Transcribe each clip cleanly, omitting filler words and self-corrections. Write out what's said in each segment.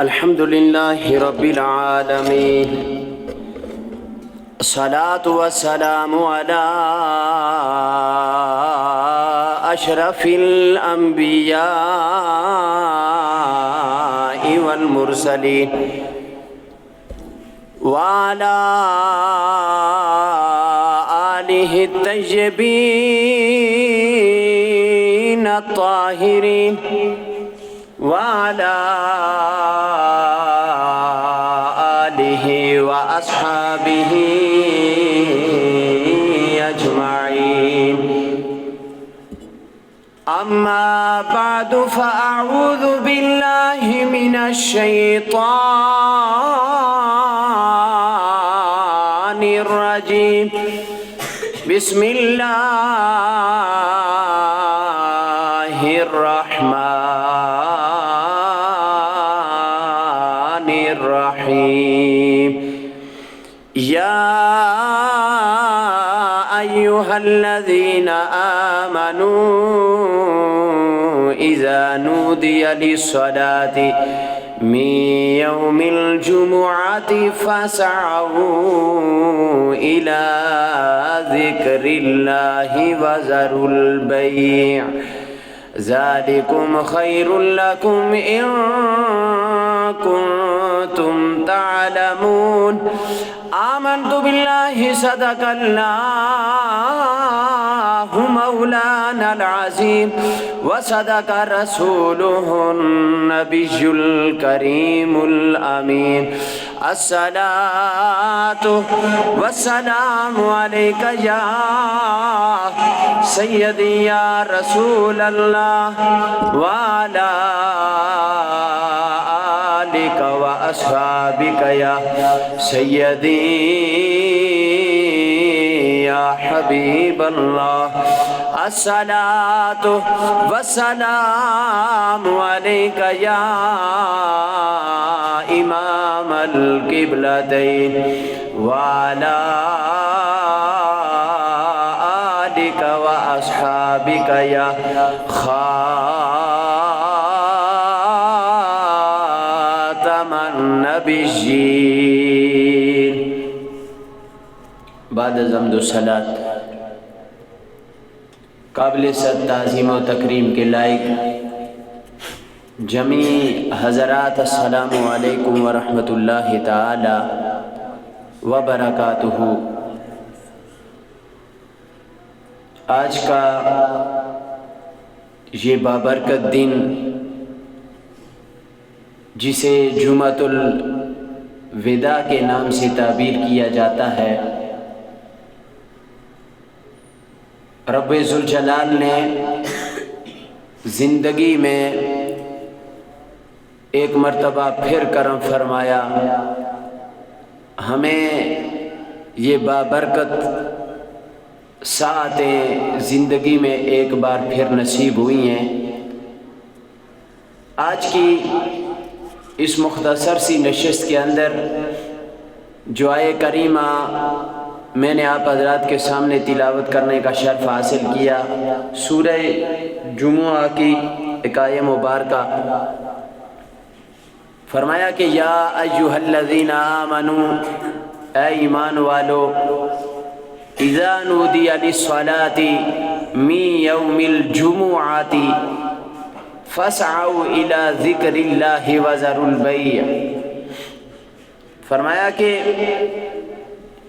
الحمد لله رب العالمين، الصلاة والسلام على أشرف الأنبياء والمرسلين وعلى آله الطيبين الطاهرين وعلى آله وأصحابه أجمعين. أما بعد فأعوذ بالله من الشيطان الرجيم. بسم الله الرحمن الرحيم. يا أيها الذين آمنوا إذا نودي للصلاة من يوم الجمعة فاسعوا إلى ذكر الله وذروا البيع ذلكم خير لكم إن كنتم تعلمون. آمنت بالله صدق الله مولانا العظيم وصدق رسوله النبي الكريم الأمين. الصلاة والسلام عليك يا سيدي يا رسول الله وعلى آلك وأصحابك يا سيدي يا حبيب الله. الصلاة والسلام عليك يا إمام القبلتين وعلى آلك وأصحابك يا خاتم النبيين. بعد حمد و صلات قابل صد تعظیم و تکریم کے لائق جمیع حضرات، السلام علیکم ورحمۃ اللہ تعالی وبرکاتہ. آج کا یہ بابرکت دن جسے جمعۃ الوداع کے نام سے تعبیر کیا جاتا ہے، رب ذوالجلال نے زندگی میں ایک مرتبہ پھر کرم فرمایا. ہمیں یہ بابرکت ساعتیں زندگی میں ایک بار پھر نصیب ہوئی ہیں. آج کی اس مختصر سی نشست کے اندر جو آیہ کریمہ میں نے آپ حضرات کے سامنے تلاوت کرنے کا شرف حاصل کیا، سورہ جمعہ کی ایک آیہ مبارکہ، فرمایا کہ یا ایھا الذین آمنوا، اے ایمان والو، اذا نودی للصلاۃ من یوم الجمعۃ فاسعوا الی ذکر اللہ وذروا البیع. فرمایا کہ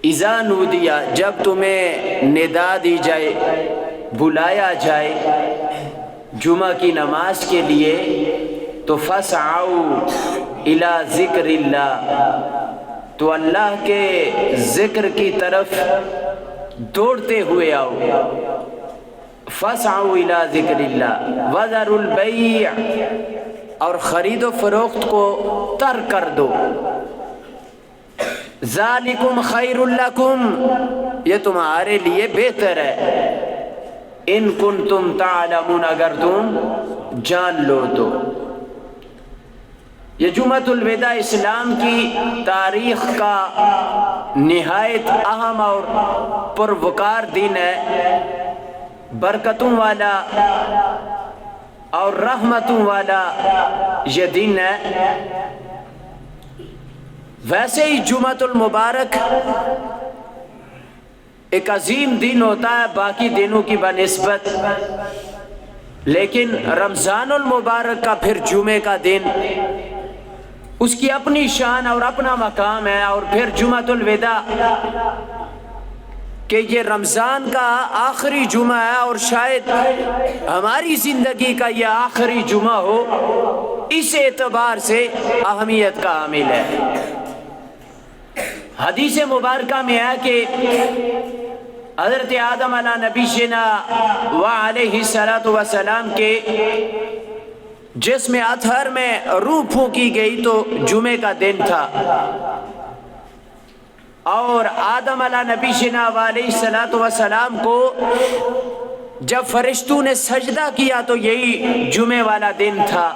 اذا نودیا، جب تمہیں ندا دی جائے، بلایا جائے جمعہ کی نماز کے لیے، تو فاسعوا الی ذکر اللہ، تو اللہ کے ذکر کی طرف دوڑتے ہوئے آؤ. فاسعوا الی ذکر اللہ وذروا البیع، اور خرید و فروخت کو ترک کر دو. ذالکم خیر لکم، یہ تمہارے لیے بہتر ہے. ان کنتم تعلمون، اگر تم جان لو تو. یہ جمعۃ الوداع اسلام کی تاریخ کا نہایت اہم اور پروقار دن ہے، برکتوں والا اور رحمتوں والا یہ دن ہے. ویسے ہی جمعۃ المبارک ایک عظیم دن ہوتا ہے باقی دنوں کی بنسبت، لیکن رمضان المبارک کا پھر جمعے کا دن اس کی اپنی شان اور اپنا مقام ہے۔ اور پھر جمعۃ الوداع کہ یہ رمضان کا آخری جمعہ ہے اور شاید ہماری زندگی کا یہ آخری جمعہ ہو، اس اعتبار سے اہمیت کا حامل ہے۔ حدیث مبارکہ میں ہے کہ حضرت آدم علیہ نبینا وعلیہ السلام کے جسم اطہر میں روح پھونکی گئی تو جمعے کا دن تھا، اور آدم علیہ نبینا وعلیہ السلام کو جب فرشتوں نے سجدہ کیا تو یہی جمعے والا دن تھا۔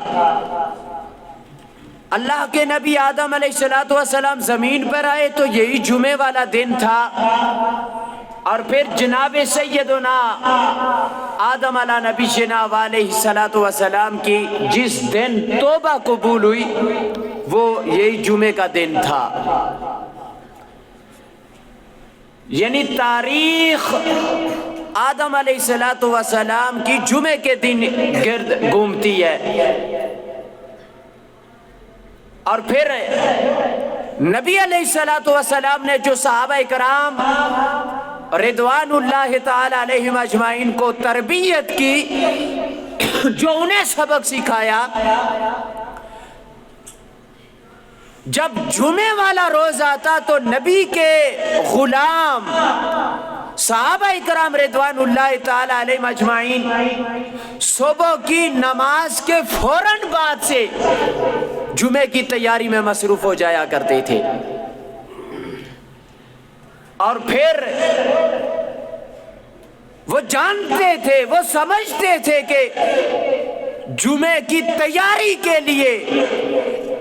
اللہ کے نبی آدم علیہ السلام زمین پر آئے تو یہی جمعے والا دن تھا، اور پھر جناب سیدنا آدم علیہ نبینا علیہ السلام کی جس دن توبہ قبول ہوئی وہ یہی جمعے کا دن تھا۔ یعنی تاریخ آدم علیہ السلام کی جمعے کے دن گرد گھومتی ہے۔ اور پھر نبی علیہ السلام نے جو صحابہ کرام رضوان اللہ تعالی علیہم اجمعین کو تربیت کی، جو انہیں سبق سکھایا، جب جمعے والا روز آتا تو نبی کے غلام صحابہ کرام رضوان اللہ تعالی علیہم اجمعین صبح کی نماز کے فوراً بعد سے جمعے کی تیاری میں مصروف ہو جایا کرتے تھے، اور پھر وہ جانتے تھے، وہ سمجھتے تھے کہ جمعے کی تیاری کے لیے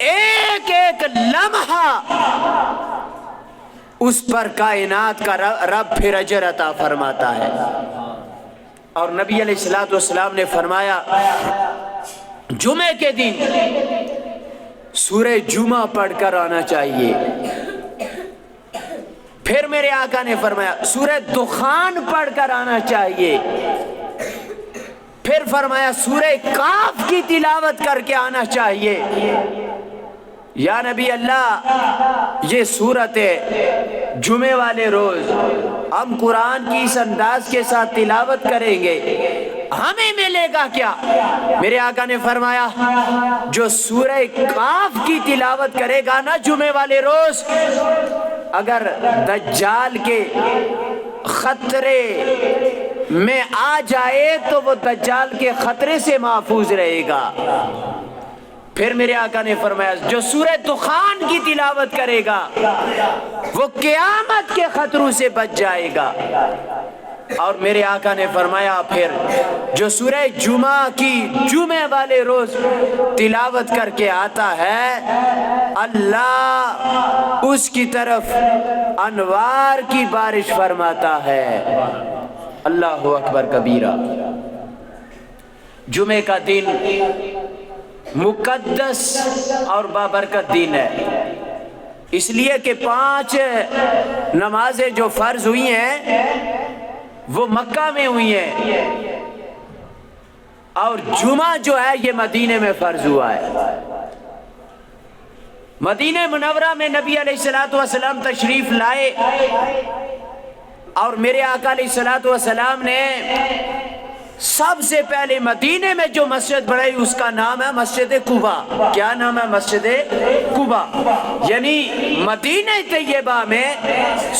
ایک ایک لمحہ اس پر کائنات کا رب پھر اجر عطا فرماتا ہے۔ اور نبی علیہ السلام نے فرمایا جمعے کے دن سورہ جمعہ پڑھ کر آنا چاہیے۔ پھر میرے آقا نے فرمایا سورہ دخان پڑھ کر آنا چاہیے۔ پھر فرمایا سورہ کاف کی تلاوت کر کے آنا چاہیے۔ یا نبی اللہ، یہ سورت جمعے والے روز ہم قرآن کی اس انداز کے ساتھ تلاوت کریں گے، ہمیں ملے گا کیا؟ میرے آقا نے فرمایا جو سورہ کاف کی تلاوت کرے گا نا جمعے والے روز، اگر دجال کے خطرے میں آ جائے تو وہ دجال کے خطرے سے محفوظ رہے گا۔ پھر میرے آقا نے فرمایا جو سورہ دخان کی تلاوت کرے گا وہ قیامت کے خطروں سے بچ جائے گا۔ اور میرے آقا نے فرمایا پھر جو سورہ جمعہ کی جمعے والے روز تلاوت کر کے آتا ہے، اللہ اس کی طرف انوار کی بارش فرماتا ہے۔ اللہ اکبر کبیرہ۔ جمعے کا دن مقدس اور بابرکت دن ہے، اس لیے کہ 5 نمازیں جو فرض ہوئی ہیں وہ مکہ میں ہوئی ہیں، اور جمعہ جو ہے یہ مدینے میں فرض ہوا ہے۔ مدینہ منورہ میں نبی علیہ السلام تشریف لائے، اور میرے آقا علیہ السلام نے سب سے پہلے مدینے میں جو مسجد بنائی اس کا نام ہے مسجد قباء۔ کیا نام ہے؟ مسجد قباء۔ یعنی مدینہ طیبہ میں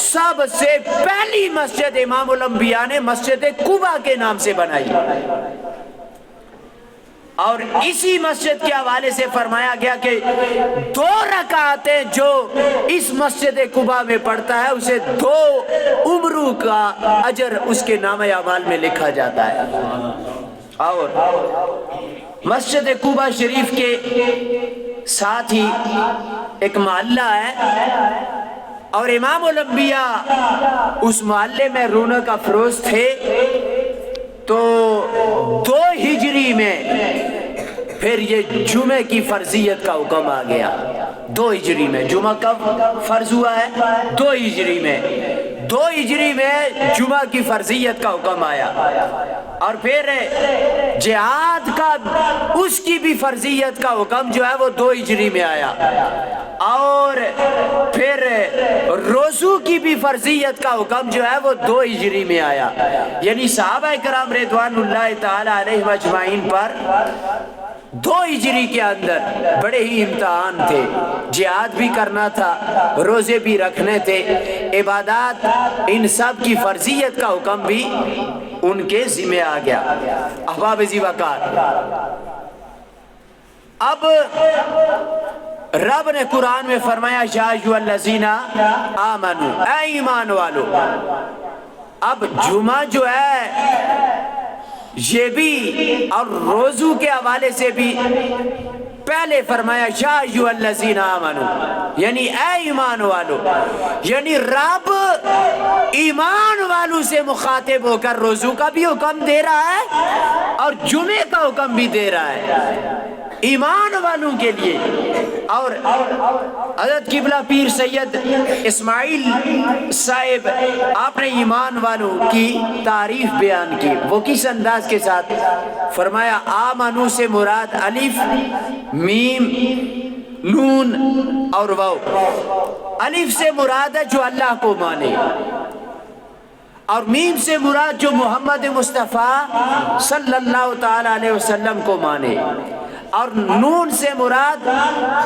سب سے پہلی مسجد امام الانبیاء نے مسجد قباء کے نام سے بنائی، اور اسی مسجد کے حوالے سے فرمایا گیا کہ 2 رکعتیں جو اس مسجد قباء میں پڑھتا ہے اسے 2 عمروں کا اجر اس کے نامہ اعمال میں لکھا جاتا ہے۔ اور مسجد قباء شریف کے ساتھ ہی ایک محلہ ہے، اور امام الانبیاء اس محلے میں رونق افروز تھے، تو 2 ہجری میں پھر یہ جمعے کی فرضیت کا حکم آ گیا۔ 2 ہجری میں جمعہ کب فرض ہوا ہے؟ 2 ہجری میں 2 ہجری میں جمعہ کی فرضیت کا حکم آیا، اور پھر جہاد کا اس کی بھی فرضیت کا حکم جو ہے وہ 2 ہجری میں آیا، اور پھر روزو کی بھی فرضیت کا حکم جو ہے وہ 2 ہجری میں آیا۔ یعنی صحابہ کرام رضوان اللہ تعالی علیہم اجمعین پر 2 ہجری کے اندر بڑے ہی امتحان تھے، جہاد بھی کرنا تھا، روزے بھی رکھنے تھے، عبادات ان سب کی فرضیت کا حکم بھی ان کے ذمہ آ گیا۔ احباب ذی وقار، اب رب نے قرآن میں فرمایا یا ایھا الذین آمنو، اے ایمان والو۔ اب جمعہ جو ہے یہ بھی اور روزو کے حوالے سے بھی پہلے فرمایا یا ایھا الذین آمنو، یعنی اے ایمان والو، یعنی رب ایمان والوں سے مخاطب ہو کر روزو کا بھی حکم دے رہا ہے اور جمعے کا حکم بھی دے رہا ہے ایمان والوں کے لیے۔ اور حضرت قبلہ پیر سید اسماعیل صاحب آپ نے ایمان والوں کی تعریف بیان کی، وہ کس انداز کے ساتھ فرمایا آمنو سے مراد الف میم نون اور واو۔ الف سے مراد ہے جو اللہ کو مانے، اور میم سے مراد جو محمد مصطفیٰ صلی اللہ تعالی علیہ وسلم کو مانے، اور نون سے مراد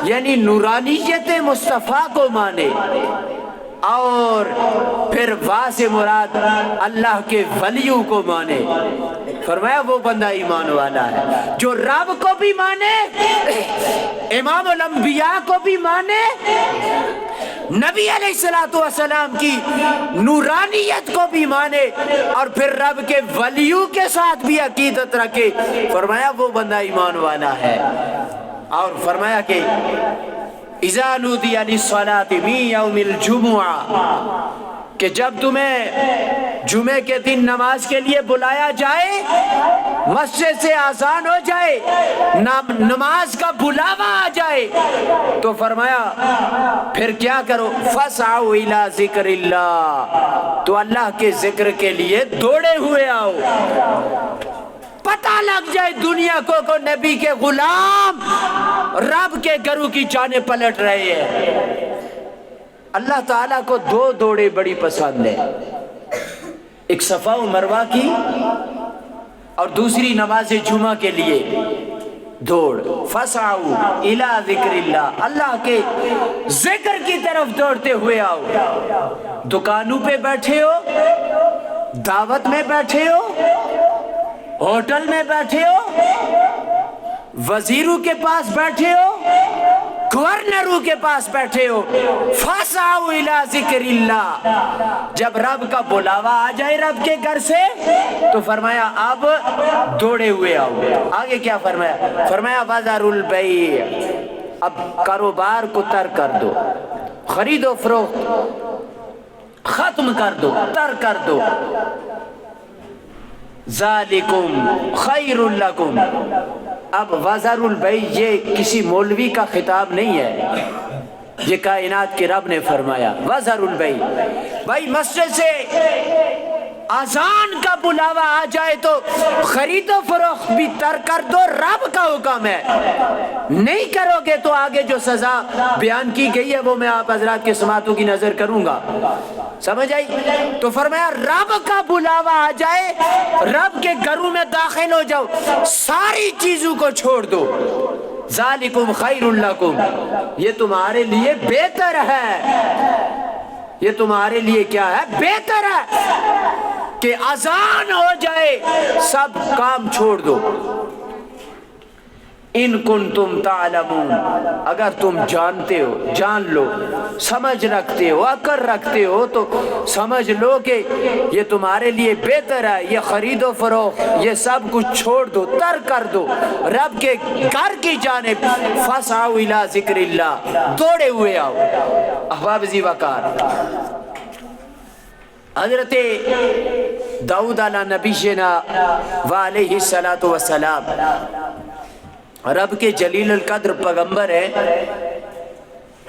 یعنی نورانیت مصطفیٰ کو مانے، اور پھر وا سے مراد اللہ کے ولیوں کو مانے۔ فرمایا وہ بندہ ایمان والا ہے جو رب کو بھی مانے، امام الانبیاء کو بھی مانے، نبی علیہ السلام کی نورانیت کو بھی مانے، اور پھر رب کے ولیوں کے ساتھ بھی عقیدت رکھے۔ فرمایا وہ بندہ ایمان والا ہے۔ اور فرمایا کہ اذا نودی للصلاۃ من یوم الجمعہ، کہ جب تمہیں جمعے کے دن نماز کے لیے بلایا جائے، مسجد سے اذان ہو جائے، نماز کا بلاوا آ جائے، تو فرمایا پھر کیا کرو؟ فاسعوا الی ذکر اللہ، تو اللہ کے ذکر کے لیے دوڑے ہوئے آؤ۔ پتہ لگ جائے دنیا کو نبی کے غلام رب کے گھروں کی جانیں پلٹ رہے ہیں۔ اللہ تعالیٰ کو 2 دوڑے بڑی پسند ہے، ایک صفا و مروہ کی اور دوسری نماز جمعہ کے لیے دوڑ۔ فاسعوا الی ذکر اللہ، اللہ کے ذکر کی طرف دوڑتے ہوئے آؤ۔ دکانوں پہ بیٹھے ہو، دعوت میں بیٹھے ہو، ہوٹل میں بیٹھے ہو، وزیروں کے پاس بیٹھے ہو، گورنروں کے پاس بیٹھے ہو، فاسعوا الی ذکر اللہ، جب رب کا بلاوا آ جائے رب کے گھر سے تو فرمایا اب دوڑے ہوئے آؤ۔ آگے کیا فرمایا؟ فرمایا وذروا البیع، اب کاروبار کو ترک کر دو، خرید و فروخت ختم کر دو، ترک کر دو۔ ذالکم خیر لکم، اب وذروا البیع یہ کسی مولوی کا خطاب نہیں ہے، یہ کائنات کے رب نے فرمایا وذروا البیع۔ بھائی مسجد سے اذان کا بلاوا آ جائے تو خرید و فروخت بھی ترک کر دو، رب کا حکم ہے، نہیں کرو گے تو آگے جو سزا بیان کی گئی ہے وہ میں آپ حضرات کے سماعتوں کی نظر کروں گا، سمجھ آئی؟ تو فرمایا رب کا بلاوا آ جائے، رب کے گھروں میں داخل ہو جاؤ، ساری چیزوں کو چھوڑ دو۔ ذالکم خیر لکم، یہ تمہارے لیے بہتر ہے، یہ تمہارے لیے کیا ہے؟ بہتر ہے کہ اذان ہو جائے سب کام چھوڑ دو۔ ان کنتم تعلمون، اگر تم جانتے ہو، جان لو، سمجھ رکھتے ہو، عقل رکھتے ہو تو سمجھ لو کہ یہ تمہارے لیے بہتر ہے، یہ خرید و فروخت یہ سب کچھ چھوڑ دو، ترک کر دو، رب کے گھر کی جانب فاسعوا الی ذکر اللہ، دوڑے ہوئے آؤ۔ احباب ذی وقار، حضرت داؤد علی نبینا و علیہ الصلاۃ والسلام رب کے جلیل القدر پیغمبر ہے،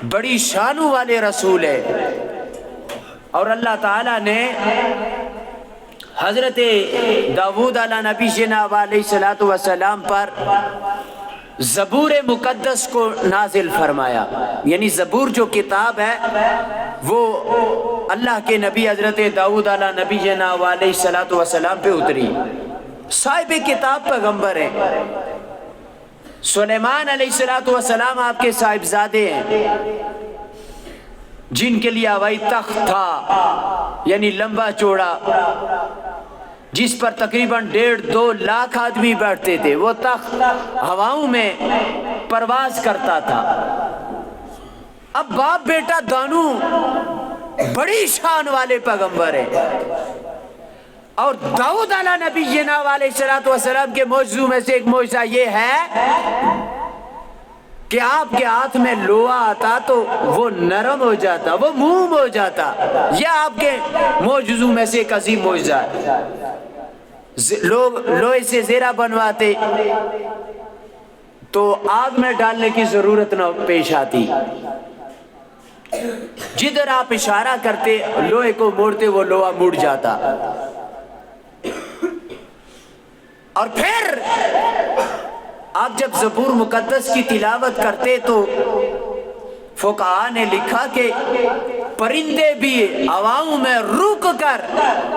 بڑی شانوں والے رسول ہے، اور اللہ تعالیٰ نے حضرت داؤد علیہ نبی جناب علیہ السلام پر زبور مقدس کو نازل فرمایا، یعنی زبور جو کتاب ہے وہ اللہ کے نبی حضرت داؤد علیہ نبی جناب علیہ السلام پہ اتری۔ صاحب کتاب پیغمبر ہیں، سلیمان علیہ السلام آپ کے صاحبزادے ہیں، جن کے لیے ہوائی تخت تھا، یعنی لمبا چوڑا، جس پر تقریباً 1.5-2 لاکھ آدمی بیٹھتے تھے۔ وہ تخت ہواؤں میں پرواز کرتا تھا۔ اب باپ بیٹا دونوں بڑی شان والے پیغمبر ہیں، اور داؤد علیہ نبی جناب علیہ السلام کے معجزوں میں سے ایک معجزہ یہ ہے کہ آپ کے ہاتھ میں لوہا آتا تو وہ نرم ہو جاتا، وہ موم ہو جاتا۔ یہ آپ کے معجزوں میں سے ایک عظیم معجزہ ہے۔ لوگ لوہے سے زیرہ بنواتے تو آگ میں ڈالنے کی ضرورت نہ پیش آتی، جدھر آپ اشارہ کرتے لوہے کو موڑتے وہ لوہا مڑ جاتا۔ اور پھر آپ جب زبور مقدس کی تلاوت کرتے تو فقہاء نے لکھا کہ پرندے بھی ہواؤں میں رک کر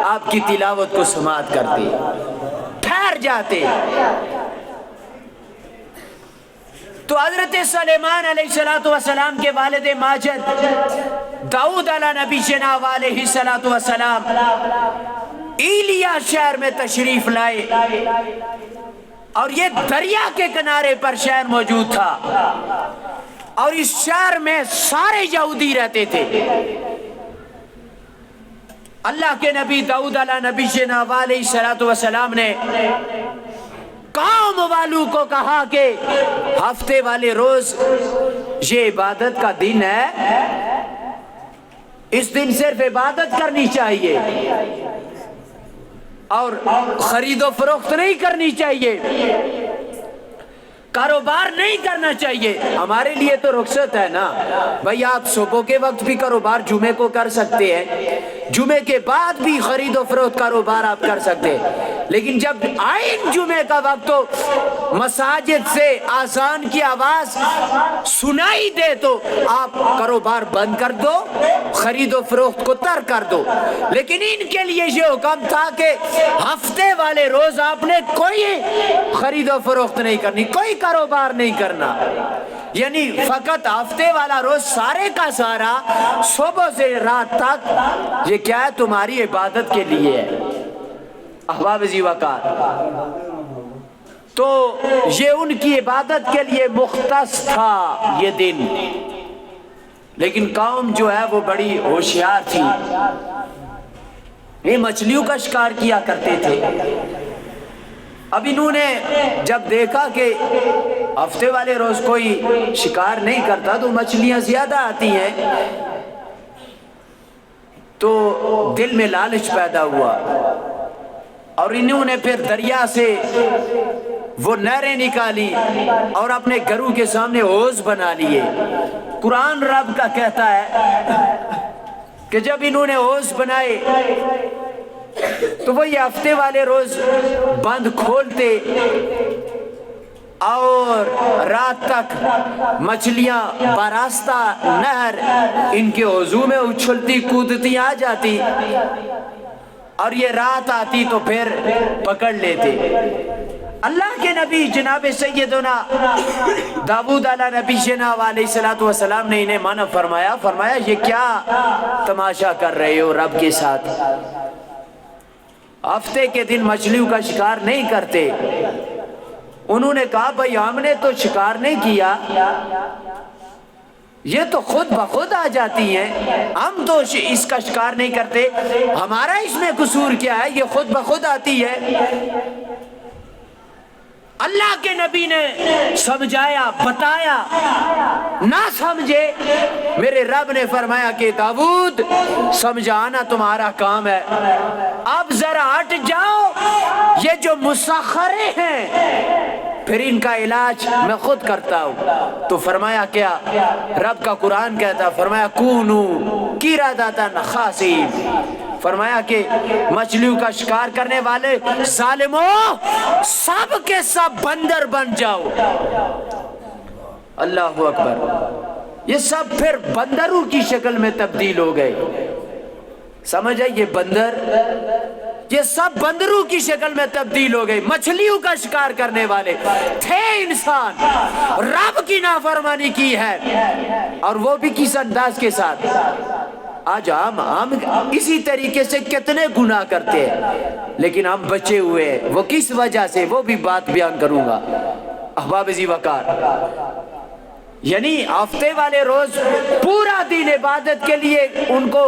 آپ کی تلاوت کو سماعت کرتے، ٹھہر جاتے۔ تو حضرت سلیمان علیہ السلام کے والد ماجد داؤد علیہ نبی جناب علیہ السلام ایلیا شہر میں تشریف لائے، اور یہ دریا کے کنارے پر شہر موجود تھا، اور اس شہر میں سارے یہودی رہتے تھے۔ اللہ کے نبی داؤد علیہ نبی جناب علیہ السلام نے قوم والوں کو کہا کہ ہفتے والے روز یہ عبادت کا دن ہے، اس دن صرف عبادت کرنی چاہیے اور خرید و فروخت نہیں کرنی چاہیے، کاروبار نہیں کرنا چاہیے۔ ہمارے لیے تو رخصت ہے نا بھائی، آپ صبح کے وقت بھی کاروبار جمعے کو کر سکتے ہیں، جمعے کے بعد بھی خرید و فروخت کاروبار آپ کر سکتے ہیں، لیکن جب آئین جمعے کا وقت تو مساجد سے آذان کی آواز سنائی دے تو آپ کاروبار بند کر دو، خرید و فروخت کو ترک کر دو۔ لیکن ان کے لیے یہ حکم تھا کہ ہفتے والے روز آپ نے کوئی خرید و فروخت نہیں کرنی، کوئی کاروبار نہیں کرنا، یعنی فقط ہفتے والا روز سارے کا سارا صبح سے رات تک یہ کیا ہے، تمہاری عبادت کے لیے ہے۔ احباب ذی وقار، تو یہ ان کی عبادت کے لیے مختص تھا یہ دن، لیکن قوم جو ہے وہ بڑی ہوشیار تھی، یہ مچھلیوں کا شکار کیا کرتے تھے۔ اب انہوں نے جب دیکھا کہ ہفتے والے روز کوئی شکار نہیں کرتا تو مچھلیاں زیادہ آتی ہیں، تو دل میں لالچ پیدا ہوا، اور انہوں نے پھر دریا سے وہ نہریں نکالی اور اپنے گھروں کے سامنے حوض بنا لیے۔ قرآن رب کا کہتا ہے کہ جب انہوں نے حوض بنائے تو وہ یہ ہفتے والے روز بند کھولتے اور رات تک مچھلیاں براستہ نہر ان کے حوضوں میں اچھلتی کودتی آ جاتی، اور یہ رات آتی تو پھر پکڑ لیتے۔ اللہ کے نبی جناب سیدنا داؤد علیہ نبی جناب علیہ السلام نے انہیں منع فرمایا، فرمایا یہ کیا تماشا کر رہے ہو رب کے ساتھ، ہفتے کے دن مچھلیوں کا شکار نہیں کرتے۔ انہوں نے کہا بھائی ہم نے تو شکار نہیں کیا، یہ تو خود بخود آ جاتی ہیں، ہم تو اس کا شکار نہیں کرتے، ہمارا اس میں قصور کیا ہے، یہ خود بخود آتی ہے۔ اللہ کے نبی نے سمجھایا، بتایا، نہ سمجھے، میرے رب نے فرمایا کہ داؤد سمجھانا تمہارا کام ہے، اب ذرا ہٹ جاؤ، یہ جو مسخرے ہیں پھر ان کا علاج میں خود کرتا ہوں۔ تو فرمایا کیا؟ رب کا قرآن کہتا، فرمایا کونو قردۃ خاسئین، فرمایا کہ مچھلیوں کا شکار کرنے والے ظالموں سب کے سب بندر بن جاؤ۔ اللہ اکبر، یہ سب پھر بندروں کی شکل میں تبدیل ہو گئے۔ سمجھ آئی؟ یہ بندر، یہ سب بندروں کی شکل میں تبدیل ہو گئے۔ مچھلیوں کا شکار کرنے والے تھے انسان، رب کی نافرمانی کی ہے، اور وہ بھی کس انداز کے ساتھ؟ آج ہم اسی طریقے سے کتنے گناہ کرتے ہیں، لیکن ہم بچے ہوئے ہیں۔ وہ کس وجہ سے؟ وہ بھی بات بیان کروں گا احباب ذی وقار۔ یعنی ہفتے والے روز پورا دن عبادت کے لیے ان کو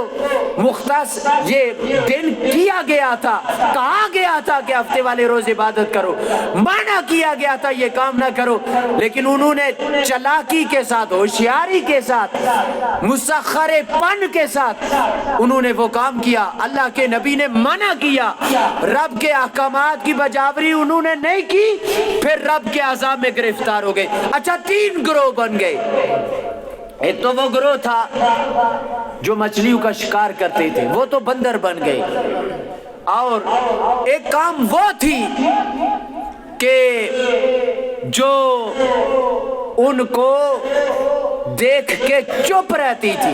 مختص یہ دن کیا گیا تھا، کہا گیا تھا کہ ہفتے والے روز عبادت کرو، منع کیا گیا تھا یہ کام نہ کرو، لیکن انہوں نے چلاکی کے ساتھ، ہوشیاری کے ساتھ، مسخرے پن کے ساتھ انہوں نے وہ کام کیا۔ اللہ کے نبی نے منع کیا، رب کے احکامات کی بجاوری انہوں نے نہیں کی، پھر رب کے عذاب میں گرفتار ہو گئے۔ اچھا، تین گروہ بن گئے۔ ایک تو وہ گروہ تھا جو مچھلیوں کا شکار کرتے تھے، وہ تو بندر بن گئے، اور ایک کام وہ تھی کہ جو ان کو دیکھ کے چپ رہتی تھی،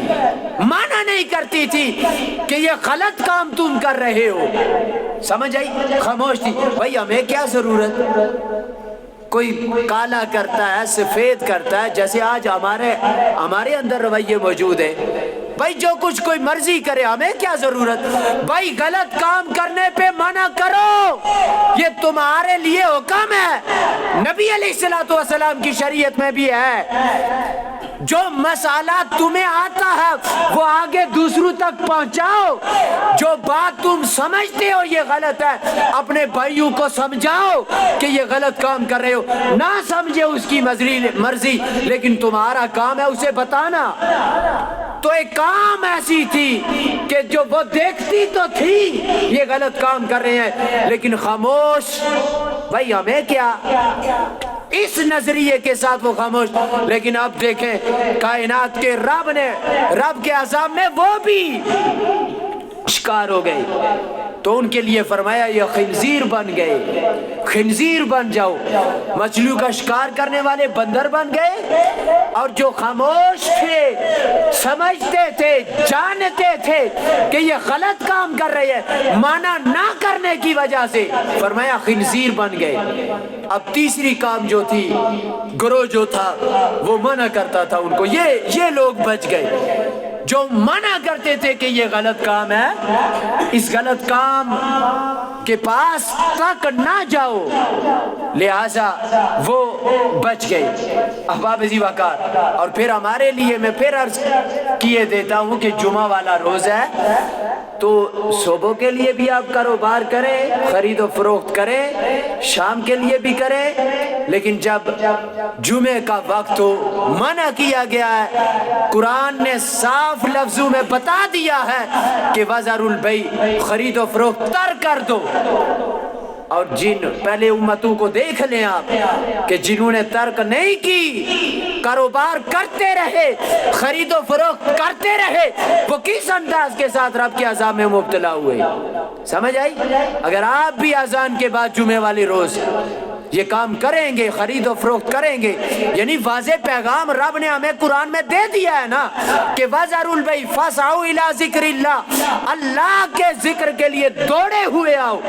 منع نہیں کرتی تھی کہ یہ غلط کام تم کر رہے ہو۔ سمجھ آئی؟ خاموش تھی۔ بھائی ہمیں کیا ضرورت؟ کوئی کالا کرتا ہے، سفید کرتا ہے، جیسے آج ہمارے اندر رویے موجود ہے۔ بھائی جو کچھ کوئی مرضی کرے، ہمیں کیا ضرورت؟ بھائی غلط کام کرنے پہ منع کرو، یہ تمہارے لیے حکم ہے، نبی علیہ السلام کی شریعت میں بھی ہے۔ جو مسئلہ تمہیں آتا ہے وہ آگے دوسروں تک پہنچاؤ، جو بات تم سمجھتے ہو یہ غلط ہے اپنے بھائیوں کو سمجھاؤ کہ یہ غلط کام کر رہے ہو، نہ سمجھے اس کی مرضی، لیکن تمہارا کام ہے اسے بتانا۔ تو ایک کام ایسی تھی کہ جو وہ دیکھتی تو تھی یہ غلط کام کر رہے ہیں، لیکن خاموش۔ بھائی ہمیں کیا؟ اس نظریے کے ساتھ وہ خاموش۔ لیکن اب دیکھیں کائنات کے رب کے عذاب میں وہ بھی شکار ہو گئے، تو ان کے لیے فرمایا یہ خنزیر بن گئے، خنزیر بن جاؤ۔ مچھلیوں کا شکار کرنے والے بندر بن گئے، اور جو خاموش تھے، سمجھتے تھے، جانتے تھے کہ یہ غلط کام کر رہے ہیں، منع نہ کرنے کی وجہ سے فرمایا خنزیر بن گئے۔ اب تیسری کام جو تھی، گروہ جو تھا وہ منع کرتا تھا ان کو، یہ لوگ بچ گئے جو منع کرتے تھے کہ یہ غلط کام ہے، اس غلط کام کے پاس تک نہ جاؤ، لہذا وہ بچ گئے احباب ذی وقار۔ اور پھر ہمارے لیے میں پھر عرض کیے دیتا ہوں کہ جمعہ والا روز ہے، تو صبح کے لیے بھی آپ کاروبار کریں، خرید و فروخت کریں، شام کے لیے بھی کریں، لیکن جب جمعے کا وقت ہو، منع کیا گیا ہے، قرآن نے صاف لفظوں میں بتا دیا ہے کہ وَذَرُوا الْبَيْعَ، خرید و فروخت ترک کر دو۔ اور جن پہلے امتوں کو دیکھ لیں آپ کہ جنہوں نے ترک نہیں کی، کاروبار کرتے رہے، خرید و فروخت کرتے رہے، وہ کس انداز کے ساتھ رب کے عذاب میں مبتلا ہوئے۔ سمجھ آئی؟ اگر آپ بھی اذان کے بعد جمعے والی روز یہ کام کریں گے، خرید و فروخت کریں گے، یعنی واضح پیغام رب نے ہمیں قرآن میں دے دیا ہے نا کہ وَذَرُوا الْبَيْعَ فَاسْعَوْا إِلَىٰ ذِكْرِ اللَّهِ، اللہ کے ذکر کے لیے دوڑے ہوئے آؤ،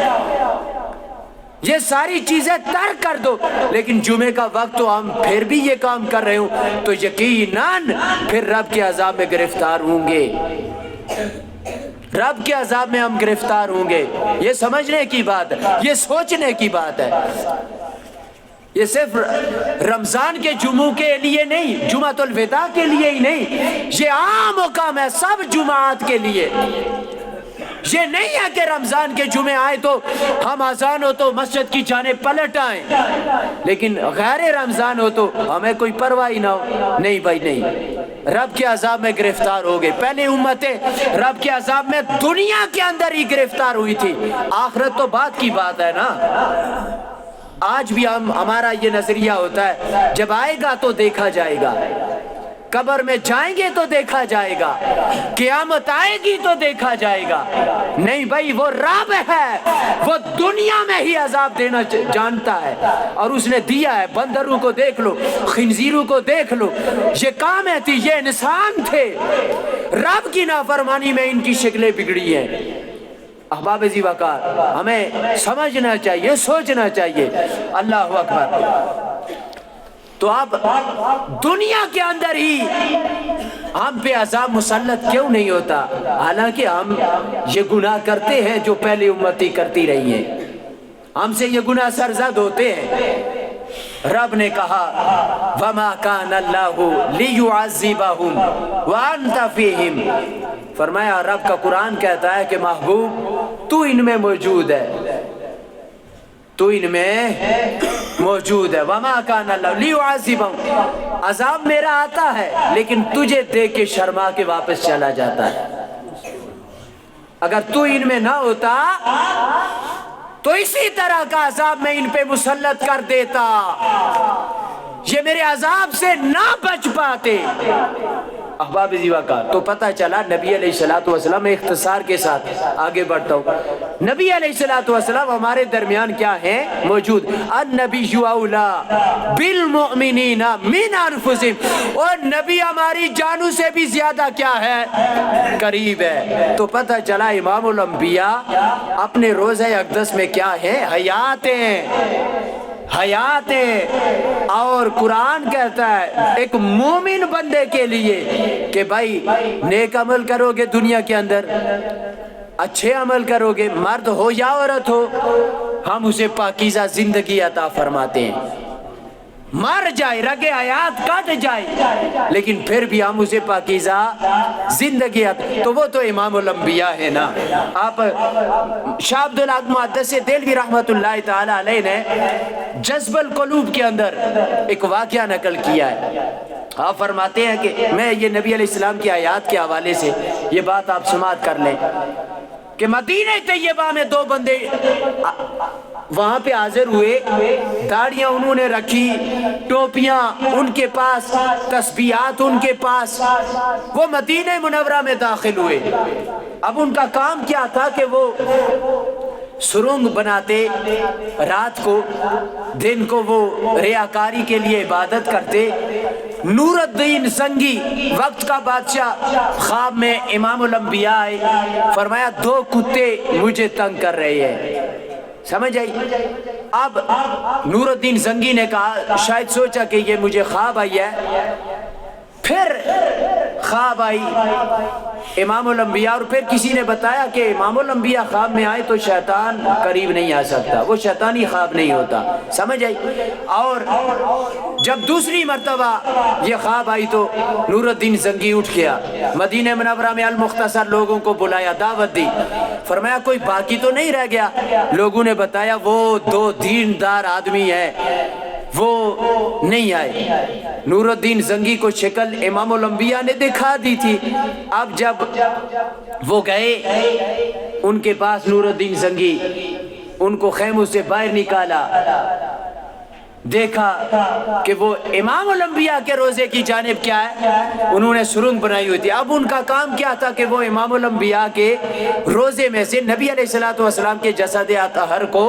یہ ساری چیزیں ترک کر دو۔ لیکن جمعے کا وقت تو ہم پھر بھی یہ کام کر رہے ہوں، تو یقیناً پھر رب کے عذاب میں گرفتار ہوں گے، رب کے عذاب میں ہم گرفتار ہوں گے۔ یہ سمجھنے کی بات ہے، یہ سوچنے کی بات ہے۔ یہ صرف رمضان کے جمعوں کے لیے نہیں، جمعۃ الوداع کے لیے ہی نہیں، یہ عام حکم ہے سب جمعات کے لیے۔ یہ نہیں ہے کہ رمضان کے جمعے آئے تو ہم اذان ہو تو مسجد کی جانب پلٹ آئیں، لیکن غیر رمضان ہو تو ہمیں کوئی پرواہ نہ ہو۔ نہیں بھائی نہیں، رب کے عذاب میں گرفتار ہو گئے۔ پہلے امتیں رب کے عذاب میں دنیا کے اندر ہی گرفتار ہوئی تھی، آخرت تو بعد کی بات ہے نا۔ آج بھی ہمارا یہ نظریہ ہوتا ہے جب آئے گا تو دیکھا جائے گا، قبر میں جائیں گے تو دیکھا جائے گا، قیامت آئے گی تو دیکھا جائے گا۔ نہیں بھائی، وہ رب ہے، وہ دنیا میں ہی عذاب دینا جانتا ہے، اور اس نے دیا ہے۔ بندروں کو دیکھ لو، خنزیروں کو دیکھ لو، یہ کامیں تھی، یہ انسان تھے، رب کی نافرمانی میں ان کی شکلیں بگڑی ہیں۔ احباب ذی وقار، ہمیں سمجھنا چاہیے، سوچنا چاہیے۔ اللہ اکبر۔ تو اب دنیا کے اندر ہی ہم پہ عذاب مسلط کیوں نہیں ہوتا، حالانکہ ہم یہ گناہ کرتے ہیں جو پہلی امتی کرتی رہی ہیں، ہم سے یہ گناہ سرزد ہوتے ہیں۔ رب نے کہا وَمَا كَانَ اللَّهُ لِيُعَذِّبَهُمْ وَأَنْتَ فِيهِمْ، فرمایا رب کا قرآن کہتا ہے کہ محبوب تو ان میں موجود ہے، تو ان میں موجود ہے۔ وَمَا كَانَ اللَّهُ لِيُعَذِّبَهُمْ، عذاب میرا آتا ہے لیکن تجھے دیکھ کے شرما کے واپس چلا جاتا ہے۔ اگر تو ان میں نہ ہوتا تو اسی طرح کا عذاب میں ان پہ مسلط کر دیتا، یہ میرے عذاب سے نہ بچ پاتے۔ احباب ذی وقار، تو پتہ چلا نبی علیہ السلام، اختصار کے ساتھ آگے بڑھتا ہوں، نبی علیہ السلام ہمارے درمیان کیا ہیں؟ موجود۔ النبی اولا بالمؤمنین من انفسہم، اور نبی ہماری جانوں سے بھی زیادہ کیا ہے؟ قریب ہے۔ تو پتہ چلا امام الانبیاء اپنے روزہ اقدس میں کیا ہے؟ حیات ہیں، حیات ہے۔ اور قرآن کہتا ہے ایک مومن بندے کے لیے کہ بھائی نیک عمل کرو گے دنیا کے اندر، اچھے عمل کرو گے، مرد ہو یا عورت ہو، ہم اسے پاکیزہ زندگی عطا فرماتے ہیں۔ مر جائے، رگ حیات کٹ جائے، لیکن پھر بھی ہم اسے پاکیزہ زندگی عطا، تو وہ تو امام الانبیاء ہے نا۔ آپ شاہ عبدالحق محدث دہلوی رحمت اللہ تعالی علیہ نے جذب القلوب کے اندر ایک واقعہ نقل کیا ہے۔ آپ فرماتے ہیں کہ میں یہ نبی علیہ السلام کی آیات کے حوالے سے یہ بات آپ سماعت کر لیں کہ مدینہ طیبہ میں دو بندے وہاں پہ حاضر ہوئے، داڑیاں انہوں نے رکھی، ٹوپیاں ان کے پاس، تسبیحات ان کے پاس، وہ مدینہ منورہ میں داخل ہوئے۔ اب ان کا کام کیا تھا کہ وہ سرنگ بناتے رات کو، دن کو وہ ریاکاری کے لیے عبادت کرتے۔ نور الدین زنگی وقت کا بادشاہ خواب میں امام الانبیاء آئے، فرمایا دو کتے مجھے تنگ کر رہے ہیں، سمجھ آئی؟ اب نور الدین زنگی نے کہا، شاید سوچا کہ یہ مجھے خواب آئی ہے، پھر خواب آئی امام الانبیاء، اور پھر کسی نے بتایا کہ امام الانبیاء خواب میں آئے تو شیطان قریب نہیں آ سکتا، وہ شیطانی خواب نہیں ہوتا، سمجھ آئی؟ اور جب دوسری مرتبہ یہ خواب آئی تو نور الدین زنگی اٹھ گیا، مدینہ منورہ میں المختصر لوگوں کو بلایا، دعوت دی، فرمایا کوئی باقی تو نہیں رہ گیا؟ لوگوں نے بتایا وہ دو دیندار آدمی ہیں، وہ نہیں آئے۔ نور الدین زنگی کو شکل امام الانبیاء نے دکھا دی تھی۔ اب جب وہ گئے ان کے پاس، نور الدین زنگی ان کو خیموں سے باہر نکالا، دیکھا کہ وہ امام الانبیاء کے روزے کی جانب کیا ہے؟ انہوں نے سرنگ بنائی ہوئی تھی۔ اب ان کا کام کیا تھا کہ وہ امام الانبیاء کے روزے میں سے نبی علیہ السلام کے جسد اطہر کو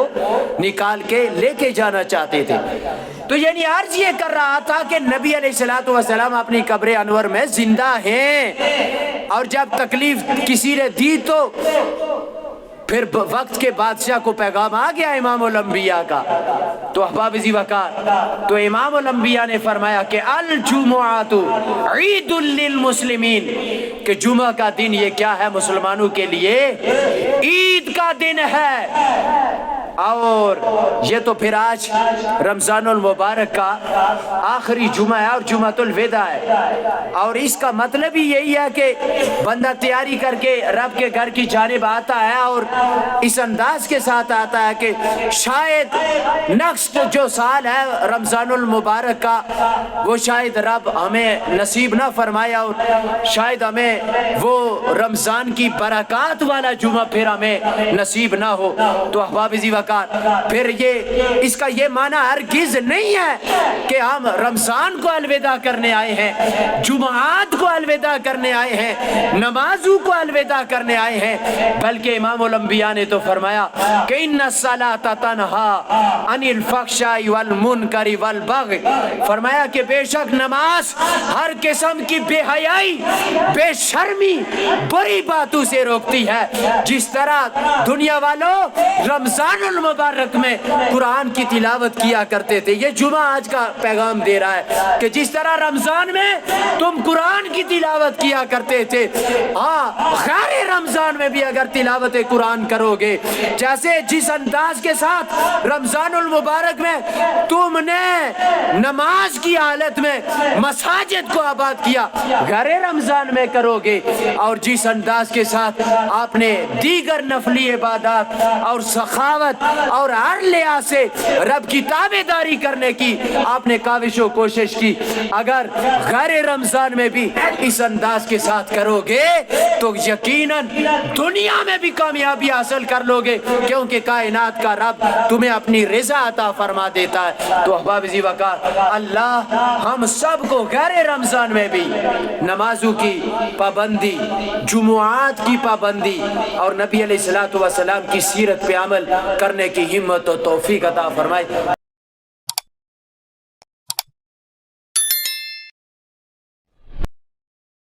نکال کے لے کے جانا چاہتے تھے۔ تو یعنی عرض یہ کر رہا تھا کہ نبی علیہ السلام اپنی قبر انور میں زندہ ہیں، اور جب تکلیف کسی نے دی تو پھر وقت کے بادشاہ کو پیغام آ گیا امام الانبیاء کا۔ تو احباب ذی وقار، تو امام الانبیاء نے فرمایا کہ الجمعۃ عید للمسلمین، کہ جمعہ کا دن یہ کیا ہے؟ مسلمانوں کے لیے عید کا دن ہے۔ اور یہ تو پھر آج رمضان المبارک کا آخری جمعہ ہے اور جمعۃ الوداع ہے، اور اس کا مطلب ہی یہی ہے کہ بندہ تیاری کر کے رب کے گھر کی جانب آتا ہے، اور اس انداز کے ساتھ آتا ہے کہ شاید نیکسٹ جو سال ہے رمضان المبارک کا، وہ شاید رب ہمیں نصیب نہ فرمایا، اور شاید ہمیں وہ رمضان کی برکات والا جمعہ پھر ہمیں نصیب نہ ہو۔ تو احباب ذی وقار وقار پھر اس کا یہ معنی ہرگز نہیں ہے کہ ہم رمضان کو الوداع کرنے آئے ہیں، جمعات کو الوداع کرنے آئے ہیں، نمازوں کو الوداع کرنے آئے ہیں، بلکہ امام الانبیاء نے تو فرمایا کہ ان الصلاۃ تنہی عن الفحشاء والمنکر والبغی، فرمایا کہ بے شک نماز ہر قسم کی بے حیائی، بے شرمی، بری باتوں سے روکتی ہے۔ جس طرح دنیا والوں رمضان المبارک میں قرآن کی تلاوت کیا کرتے تھے، یہ جمعہ آج کا پیغام دے رہا ہے کہ جس طرح رمضان میں تم قرآن کی تلاوت کیا کرتے تھے، غیر رمضان میں بھی اگر تلاوت قرآن کرو گے، جیسے جس انداز کے ساتھ رمضان المبارک میں تم نے نماز کی حالت میں مساجد کو آباد کیا، غیر رمضان میں کرو گے، اور جس انداز کے ساتھ آپ نے دیگر نفلی عبادات اور سخاوت اور ہر لحاظ سے رب کی تابعداری کرنے کی آپ نے کاوش و کوشش کی، اگر غیر رمضان میں بھی اس انداز کے ساتھ کرو گے تو یقیناً دنیا میں بھی کامیابی حاصل کر لو گے، کیونکہ کائنات کا رب تمہیں اپنی رضا عطا فرما دیتا ہے۔ تو احباب ذی وقار، اللہ ہم سب کو غیر رمضان میں بھی نمازوں کی پابندی، جمعات کی پابندی اور نبی علیہ الصلوۃ والسلام کی سیرت پہ عمل کرنے کی ہمت و توفیق عطا فرمائے۔